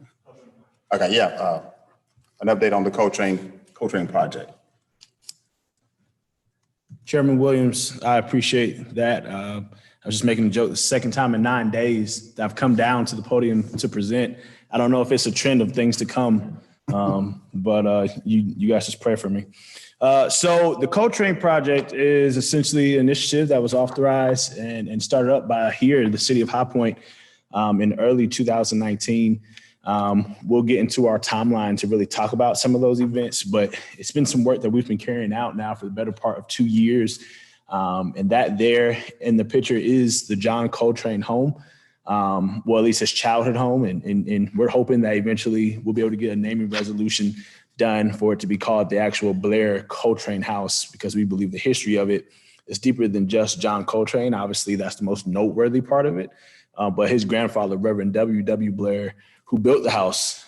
Okay, yeah, an update on the Coltrane project. Chairman Williams, I appreciate that. I was just making a joke. The second time in 9 days that I've come down to the podium to present. I don't know if it's a trend of things to come, but you guys just pray for me. So the Coltrane project is essentially an initiative that was authorized and started up by here, the city of High Point, in early 2019. We'll get into our timeline to really talk about some of those events, but it's been some work that we've been carrying out now for the better part of 2 years. And that there in the picture is the John Coltrane home. Well, at least his childhood home. And we're hoping that eventually we'll be able to get a naming resolution done for it to be called the actual Blair Coltrane House, because we believe the history of it is deeper than just John Coltrane. Obviously, that's the most noteworthy part of it. But his grandfather, Reverend W.W. Blair, who built the house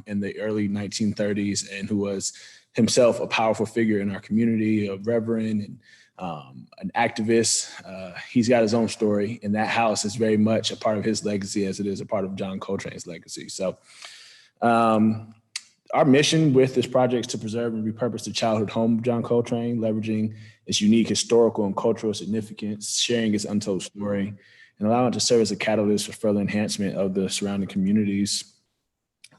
in the early 1930s and who was himself a powerful figure in our community, a reverend and an activist. He's got his own story, and that house is very much a part of his legacy as it is a part of John Coltrane's legacy. So our mission with this project is to preserve and repurpose the childhood home of John Coltrane, leveraging its unique historical and cultural significance, sharing its untold story, and allowing it to serve as a catalyst for further enhancement of the surrounding communities.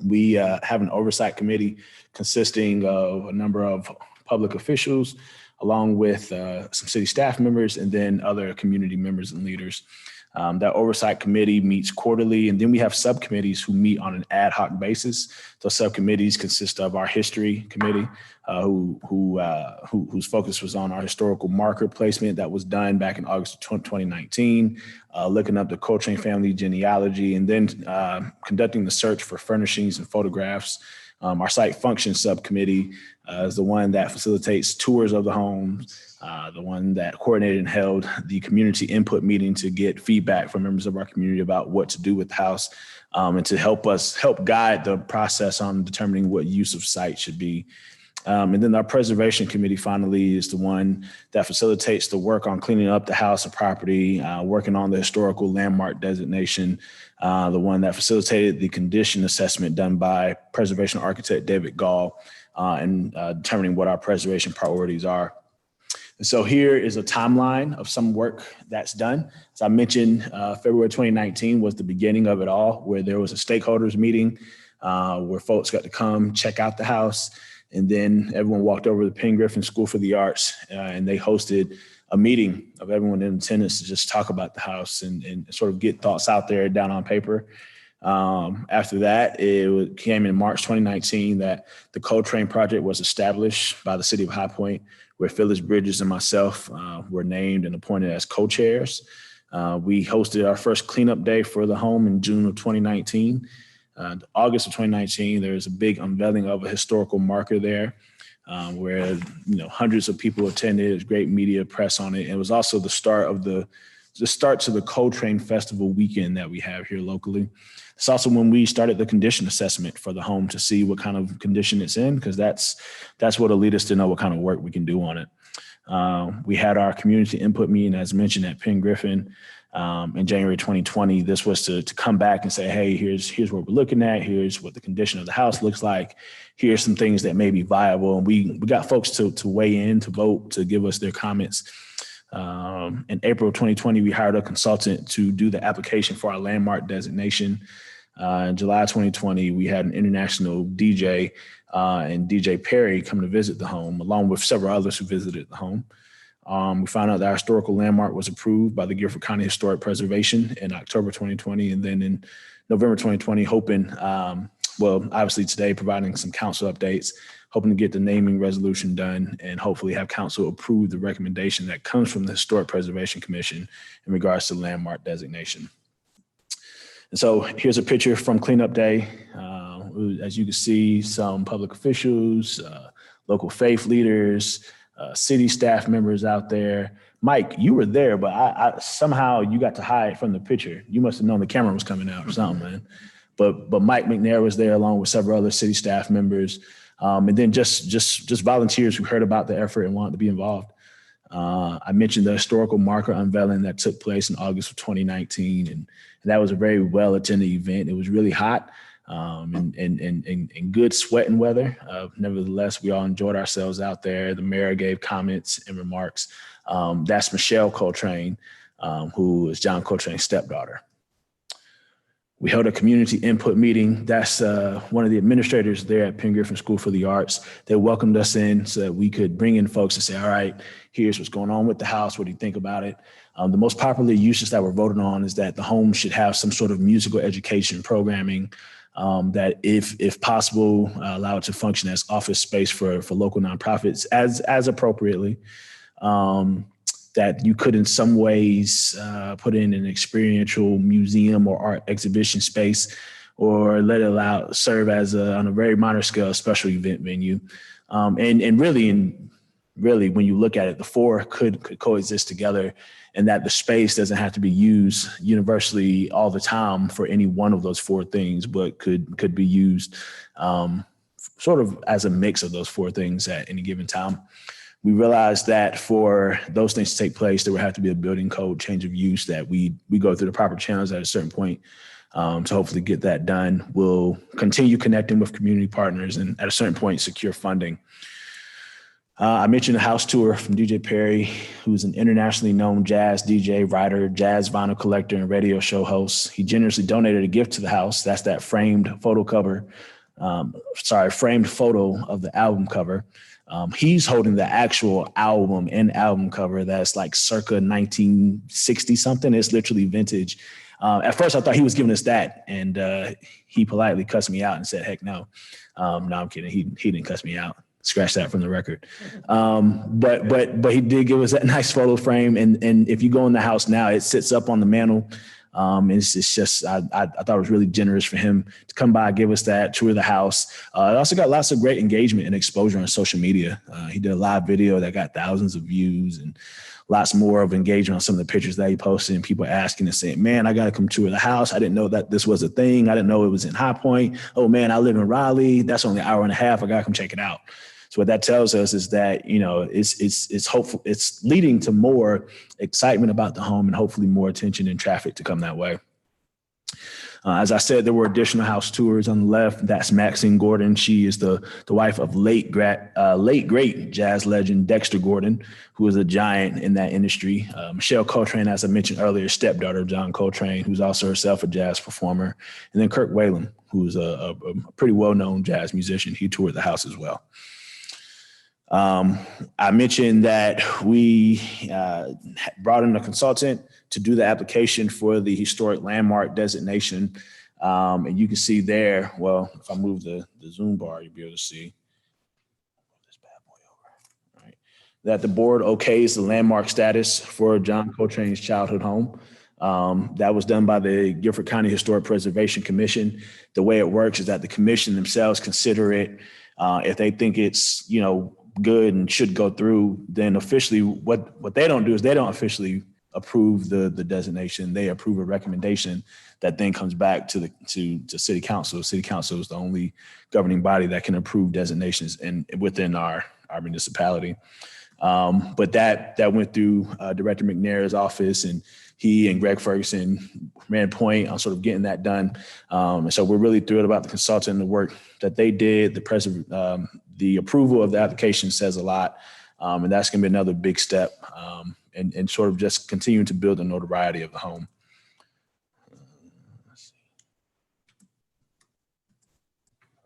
We have an oversight committee consisting of a number of public officials, along with some city staff members and then other community members and leaders. That oversight committee meets quarterly, and then we have subcommittees who meet on an ad hoc basis. Those subcommittees consist of our history committee, whose focus was on our historical marker placement that was done back in August of 2019, looking up the Coltrane family genealogy, and then conducting the search for furnishings and photographs. Our site function subcommittee is the one that facilitates tours of the homes, the one that coordinated and held the community input meeting to get feedback from members of our community about what to do with the house, and to help guide the process on determining what use of site should be. And then our preservation committee finally is the one that facilitates the work on cleaning up the house and property, working on the historical landmark designation, the one that facilitated the condition assessment done by preservation architect David Gall, and determining what our preservation priorities are. And so here is a timeline of some work that's done. As I mentioned, February 2019 was the beginning of it all, where there was a stakeholders meeting where folks got to come check out the house. And then everyone walked over to the Penn Griffin School for the Arts, and they hosted a meeting of everyone in attendance to just talk about the house and sort of get thoughts out there down on paper. After that, it came in March 2019 that the Coltrane project was established by the city of High Point, where Phyllis Bridges and myself were named and appointed as co-chairs. We hosted our first cleanup day for the home in June of 2019. August of 2019, there was a big unveiling of a historical marker there, where hundreds of people attended. There's great media press on it. It was also the start to the Coltrane Festival weekend that we have here locally. It's also when we started the condition assessment for the home to see what kind of condition it's in, because that's what'll lead us to know what kind of work we can do on it. We had our community input meeting, as mentioned, at Penn Griffin in January 2020. This was to come back and say, hey, here's what we're looking at. Here's what the condition of the house looks like. Here's some things that may be viable. And we got folks to weigh in, to vote, to give us their comments. In April of 2020, we hired a consultant to do the application for our landmark designation. In July 2020, we had an international DJ and DJ Perry come to visit the home, along with several others who visited the home. We found out that our historical landmark was approved by the Guilford County Historic Preservation in October 2020. And then in November 2020, hoping, obviously today, providing some council updates, hoping to get the naming resolution done and hopefully have council approve the recommendation that comes from the Historic Preservation Commission in regards to landmark designation. And so here's a picture from cleanup day. As you can see, some public officials, local faith leaders, city staff members out there. Mike, you were there, but I somehow you got to hide from the picture. You must have known the camera was coming out or something, man. But Mike McNair was there along with several other city staff members. And then just volunteers who heard about the effort and wanted to be involved. I mentioned the historical marker unveiling that took place in August of 2019. And that was a very well-attended event. It was really hot and good sweating weather. Nevertheless, we all enjoyed ourselves out there. The mayor gave comments and remarks. That's Michelle Coltrane, who is John Coltrane's stepdaughter. We held a community input meeting. That's one of the administrators there at Penn Griffin School for the Arts. They welcomed us in so that we could bring in folks and say, all right, here's what's going on with the house. What do you think about it? The most popular uses that were voted on is that the home should have some sort of musical education programming that if possible, allow it to function as office space for local nonprofits as appropriately. That you could in some ways put in an experiential museum or art exhibition space, or let it serve as on a very minor scale, special event venue. And really, when you look at it, the four could coexist together, and that the space doesn't have to be used universally all the time for any one of those four things, but could be used sort of as a mix of those four things at any given time. We realized that for those things to take place, there would have to be a building code change of use, that we go through the proper channels at a certain point to hopefully get that done. We'll continue connecting with community partners and at a certain point secure funding. I mentioned a house tour from DJ Perry, who's an internationally known jazz DJ, writer, jazz vinyl collector, and radio show host. He generously donated a gift to the house. That's that framed photo of the album cover. He's holding the actual album cover that's like circa 1960 something. It's literally vintage. At first I thought he was giving us that, and he politely cussed me out and said, heck no. No, I'm kidding. He didn't cuss me out. Scratch that from the record. But he did give us that nice photo frame. And if you go in the house now, it sits up on the mantle. It's just, I thought it was really generous for him to come by, give us that tour of the house. It also got lots of great engagement and exposure on social media. He did a live video that got thousands of views and lots more of engagement on some of the pictures that he posted, and people asking and saying, man, I got to come tour the house. I didn't know that this was a thing. I didn't know it was in High Point. Oh man, I live in Raleigh. That's only an hour and a half. I got to come check it out. So what that tells us is that, it's hopeful. It's leading to more excitement about the home and hopefully more attention and traffic to come that way. As I said, there were additional house tours on the left. That's Maxine Gordon. She is the wife of late great jazz legend Dexter Gordon, who is a giant in that industry. Michelle Coltrane, as I mentioned earlier, stepdaughter of John Coltrane, who's also herself a jazz performer. And then Kirk Whalum, who's a pretty well-known jazz musician. He toured the house as well. I mentioned that we brought in a consultant to do the application for the historic landmark designation. And you can see there, well, if I move the Zoom bar, you'll be able to see this bad boy over. All right. That the board okays the landmark status for John Coltrane's childhood home. That was done by the Guilford County Historic Preservation Commission. The way it works is that the commission themselves consider it. If they think it's, good and should go through, then officially what they don't do is they don't officially approve the designation. They approve a recommendation that then comes back to city council. City council is the only governing body that can approve designations within our municipality. But that went through Director McNair's office, and he and Greg Ferguson ran point on sort of getting that done. And so we're really thrilled about the consultant and the work that they did. The approval of the application says a lot. And that's going to be another big step and sort of just continuing to build the notoriety of the home.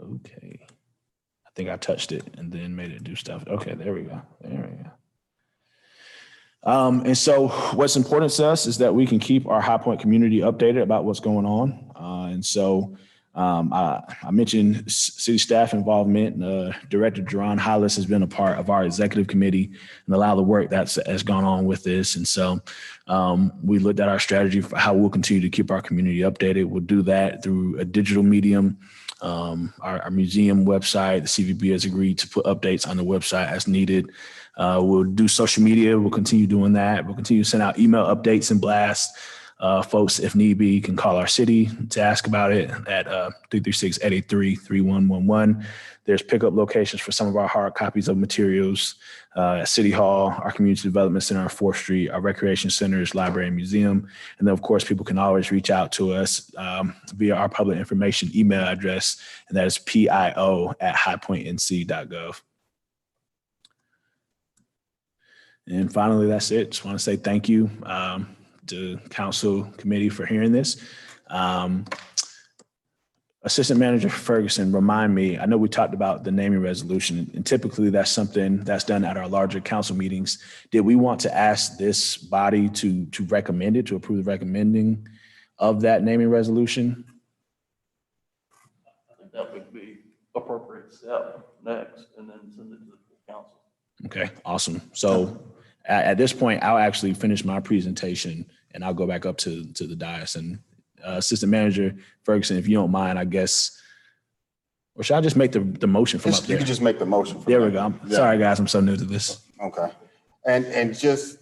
Okay. I think I touched it and then made it do stuff. Okay, there we go. There we go. And so what's important to us is that we can keep our High Point community updated about what's going on. I mentioned city staff involvement. Director Jerron Hollis has been a part of our executive committee and a lot of the work that's has gone on with this. And so we looked at our strategy for how we'll continue to keep our community updated. We'll do that through a digital medium. Our museum website, the CVB has agreed to put updates on the website as needed. We'll do social media. We'll continue doing that. We'll continue to send out email updates and blasts. Folks, if need be, can call our city to ask about it at 336-883-3111. There's pickup locations for some of our hard copies of materials at City Hall, our Community Development Center on 4th Street, our recreation centers, library, and museum. And then, of course, people can always reach out to us via our public information email address, and that is pio@highpointnc.gov. And finally, that's it. Just want to say thank you to council committee for hearing this. Assistant Manager Ferguson, remind me, I know we talked about the naming resolution, and typically that's something that's done at our larger council meetings. Did we want to ask this body to recommend it, to approve the recommending of that naming resolution? I think that would be appropriate step next, and then send it to the full council. Okay, awesome. So at this point, I'll actually finish my presentation and I'll go back up to the dais. And Assistant Manager Ferguson, if you don't mind, I guess, or should I just make the motion from up there? You can just make the motion. There we go. Sorry, guys, I'm so new to this. Okay. And just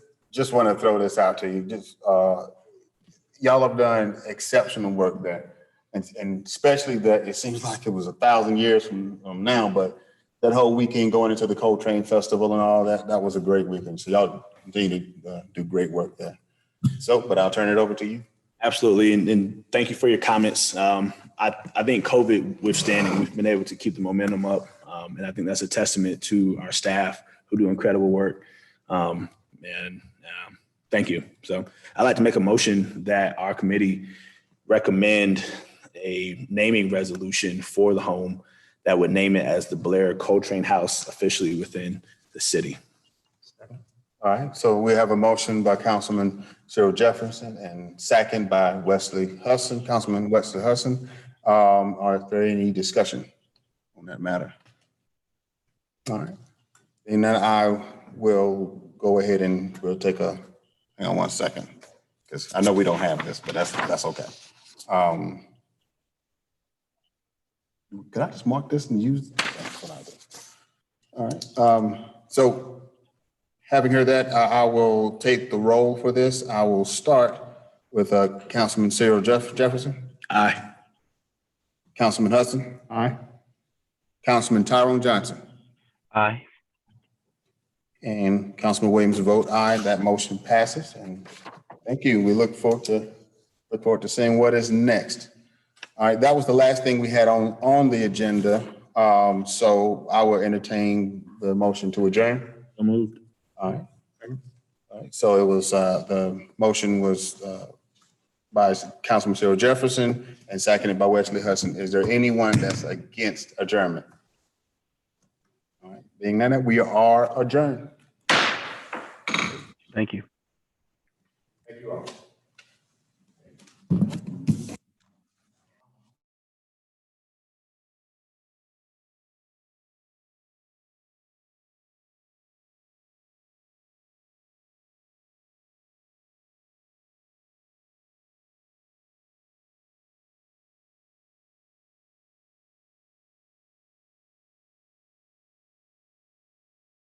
want to throw this out to you. Just y'all have done exceptional work there. And especially that it seems like it was 1,000 years from now, but that whole weekend going into the Coal Train Festival and all that, that was a great weekend. So y'all continue to do great work there. So, but I'll turn it over to you. Absolutely. And thank you for your comments. I think COVID withstanding, we've been able to keep the momentum up. And I think that's a testament to our staff who do incredible work. Thank you. So I'd like to make a motion that our committee recommend a naming resolution for the home that would name it as the Blair Coltrane House officially within the city. All right, so we have a motion by Councilman Cyril Jefferson and second by Wesley Hudson, Councilman Wesley Hudson. Are there any discussion on that matter? All right, and then I will go ahead and we'll take a, hang on one second, because I know we don't have this, but that's okay. Could I just mark this and use? That's what I do. All right, so having heard that, I will take the roll for this. I will start with Councilman Cyril Jefferson. Aye. Councilman Hudson. Aye. Councilman Tyrone Johnson. Aye. And Councilman Williams vote aye. That motion passes. And thank you. We look forward to seeing what is next. All right, that was the last thing we had on the agenda. So I will entertain the motion to adjourn. So moved. All right. All right. So it was the motion was by Councilman Cyril Jefferson and seconded by Wesley Hudson. Is there anyone that's against adjournment? All right. Being none, we are adjourned. Thank you. Thank you all.